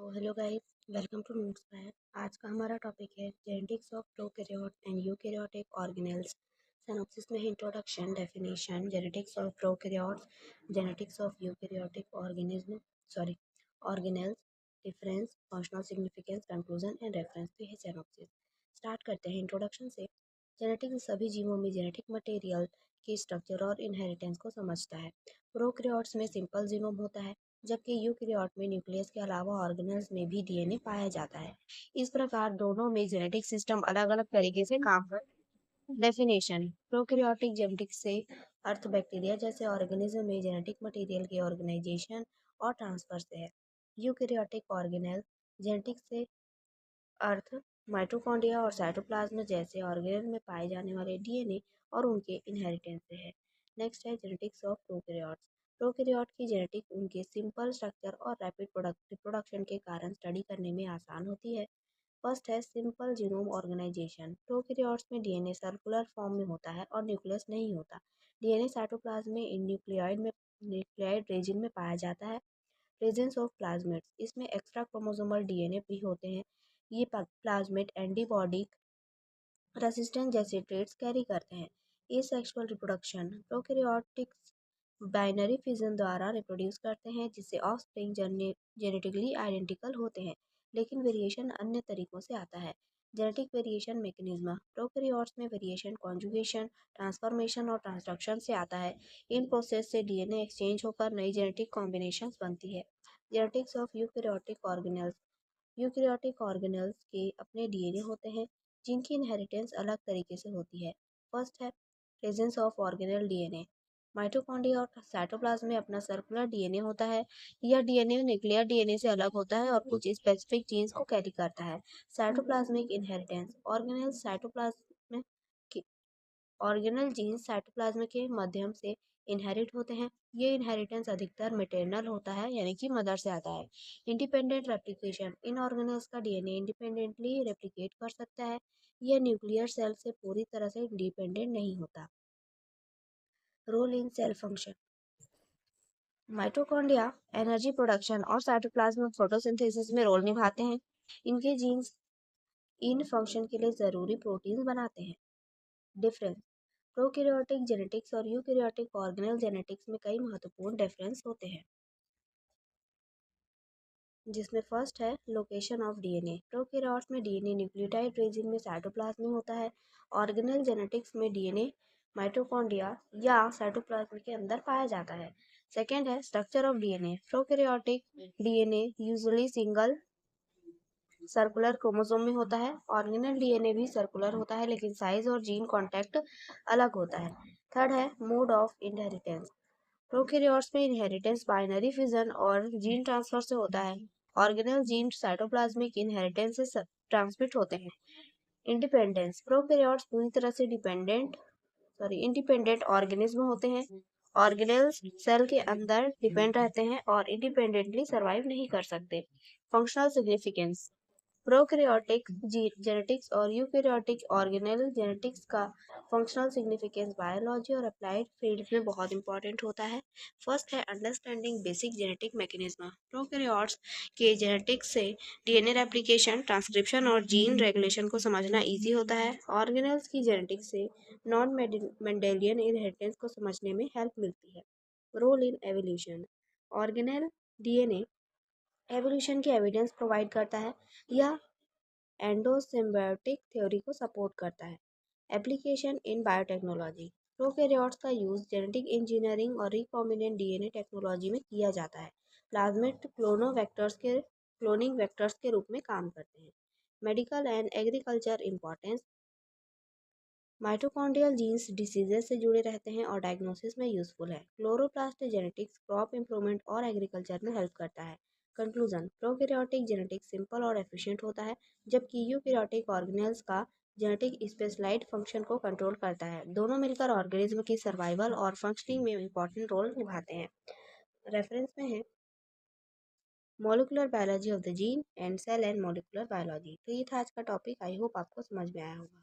Hello guys, welcome to Notes Fire. आज का हमारा टॉपिक है genetics of prokaryote and eukaryotic organelles. Synopsis में introduction, definition, genetics of prokaryotes, genetics of eukaryotic organelles, difference, functional significance, conclusion and reference. तो ये synopsis. Start करते हैं introduction से। जेनेटिक्स सभी जीवों में जेनेटिक मटेरियल के स्ट्रक्चर और इनहेरिटेंस को समझता है। प्रोकैरियोट्स में सिंपल जीनोम होता है, जबकि यूकैरियोट में न्यूक्लियस के अलावा ऑर्गेनेल्स में भी डीएनए पाया जाता है। इस प्रकार दोनों में जेनेटिक सिस्टम अलग अलग तरीके से काम करता है। डेफिनेशन। प्रोकैरियोटिक जेनेटिक्स से अर्थ बैक्टीरिया जैसे ऑर्गेनिज्म में जेनेटिक मटेरियल के ऑर्गेनाइजेशन और ट्रांसफर से है। यूकैरियोटिक ऑर्गेनेल जेनेटिक्स से अर्थ माइटोकॉन्ड्रिया और साइटोप्लाज्म जैसे ऑर्गेनेल में पाए जाने वाले डीएनए और उनके इनहेरिटेंस से है। नेक्स्ट है जेनेटिक्स ऑफ प्रोकैरियोट्स। प्रोकैरियोट की जेनेटिक उनके सिंपल स्ट्रक्चर और रैपिड रिप्रोडक्शन के कारण स्टडी करने में आसान होती है। फर्स्ट है सिंपल जीनोम ऑर्गेनाइजेशन। प्रोकैरियोट्स में डीएनए सर्कुलर फॉर्म में होता है और न्यूक्लियस नहीं होता। डीएनए साइटोप्लाज्म में न्यूक्लियोइड रेजिन में पाया जाता है। प्रेजेंस ऑफ प्लाज्मिड्स, इसमें एक्स्ट्रा क्रोमोसोमल डीएनए भी होते हैं। ये प्लाज्मिड एंटीबॉडी रेसिस्टेंस जैसे ट्रेट्स कैरी करते हैं। Asexual reproduction. Prokaryotics binary fission द्वारा रिप्रोड्यूस करते हैं, जिससे ऑफस्प्रिंग जेनेटिकली आइडेंटिकल होते हैं, लेकिन वेरिएशन अन्य तरीकों से आता है। Genetic variation mechanism. प्रोकैरियोट्स में वेरिएशन कॉन्जुगेशन, ट्रांसफॉर्मेशन और ट्रांसडक्शन से आता है। इन प्रोसेस से डीएनए एक्सचेंज होकर नई जेनेटिक कॉम्बिनेशंस बनती है। Genetics of eukaryotic organelles. Eukaryotic organelles के अपने डीएनए होते हैं, जिनकी इनहेरिटेंस अलग तरीके से होती है। फर्स्ट है presence of organelle DNA. Mitochondria और साइटोप्लाज्म में अपना सर्कुलर डीएनए होता है। यह डीएनए न्यूक्लियर डीएनए से अलग होता है और कुछ स्पेसिफिक जीन्स को कैरी करता है। Cytoplasmic inheritance. Organelle genes cytoplasm के माध्यम से इनहेरिट होते हैं। ये इनहेरिटेंस अधिकतर मैटरनल होता है, यानी कि मदर से आता है। Independent replication. इन ऑर्गेनल्स का डीएनए इंडिपेंडेंटली रेप्लिकेट कर सकता है। यह न्यूक्लियर सेल से पूरी तरह से इंडिपेंडेंट नहीं होता। Role in cell function. Mitochondria energy production और साइटोप्लाज्म फोटोसिंथेसिस में रोल निभाते हैं। इनके जीन्स इन फंक्शन के लिए जरूरी प्रोटीन बनाते हैं। डिफरेंस। प्रोकैरियोटिक जेनेटिक्स और यूकैरियोटिक ऑर्गेनेल जेनेटिक्स में कई महत्वपूर्ण डिफरेंस होते हैं, जिसमें फर्स्ट है लोकेशन ऑफ डीएनए। प्रोकैरियोट्स में डीएनए न्यूक्लियोटाइड रेजिन में साइटोप्लाज्म में होता है। ऑर्गेनेल जेनेटिक्स में डीएनए माइटोकॉन्ड्रिया या साइटोप्लाज्म के अंदर पाया जाता है। सेकेंड है structure of DNA. Prokaryotic DNA usually single circular chromosome में होता है। ऑर्गेनल डीएनए भी सर्कुलर होता है, लेकिन साइज और जीन कॉन्टैक्ट अलग होता है। थर्ड है मोड ऑफ इनहेरिटेंस। प्रोकैरियोट्स में इनहेरिटेंस बाइनरी फिजन और जीन ट्रांसफर से होता है। ऑर्गेनल जीन साइटोप्लाज्मिक इनहेरिटेंस से ट्रांसमिट होते हैं। इंडिपेंडेंस। प्रोकैरियोट्स पूरी तरह से इंडिपेंडेंट ऑर्गेनिज्म होते हैं। ऑर्गेनेल्स सेल के अंदर डिपेंड रहते हैं और इंडिपेंडेंटली सर्वाइव नहीं कर सकते। Functional significance. प्रोकैरियोटिक जेनेटिक्स और यूकैरियोटिक ऑर्गेनेल जेनेटिक्स का फंक्शनल सिग्निफिकेंस बायोलॉजी और अप्लाइड फील्ड में बहुत इंपॉर्टेंट होता है। फर्स्ट है understanding basic genetic mechanism. Prokaryotes के जेनेटिक्स से डीएनए रेप्लिकेशन, ट्रांसक्रिप्शन और जीन रेगुलेशन को समझना इजी होता है। ऑर्गेनेल्स की जेनेटिक्स से नॉन मेंडेलियन इनहेरिटेंस को समझने में हेल्प मिलती है। Role in evolution. Organelle DNA evolution की एविडेंस प्रोवाइड करता है या एंडोसिम्बायोटिक थ्योरी को सपोर्ट करता है। Application in biotechnology. प्रोकैरियोट्स का यूज जेनेटिक इंजीनियरिंग और रिकॉम्बिनेंट डीएनए टेक्नोलॉजी में किया जाता है। प्लाज्मिड क्लोनिंग वेक्टर्स के रूप में काम करते हैं। Medical and agriculture importance. Mitochondrial genes diseases से जुड़े रहते हैं और डायग्नोसिस में यूजफुल है। क्लोरोप्लास्ट जेनेटिक्स क्रॉप इंप्रूवमेंट और एग्रीकल्चर में हेल्प करता है। कंक्लूजन। प्रोकैरियोटिक जेनेटिक्स सिंपल और एफिशिएंट होता है, जबकि यूकैरियोटिक ऑर्गेनेल्स का जेनेटिक स्पेशलाइज्ड फंक्शन को कंट्रोल करता है। दोनों मिलकर ऑर्गेनिज्म की सर्वाइवल और फंक्शनिंग में इंपॉर्टेंट रोल निभाते हैं। रेफरेंस में है molecular biology of the gene and cell and molecular biology. तो ये था आज का टॉपिक। आई होप आपको समझ में आया होगा।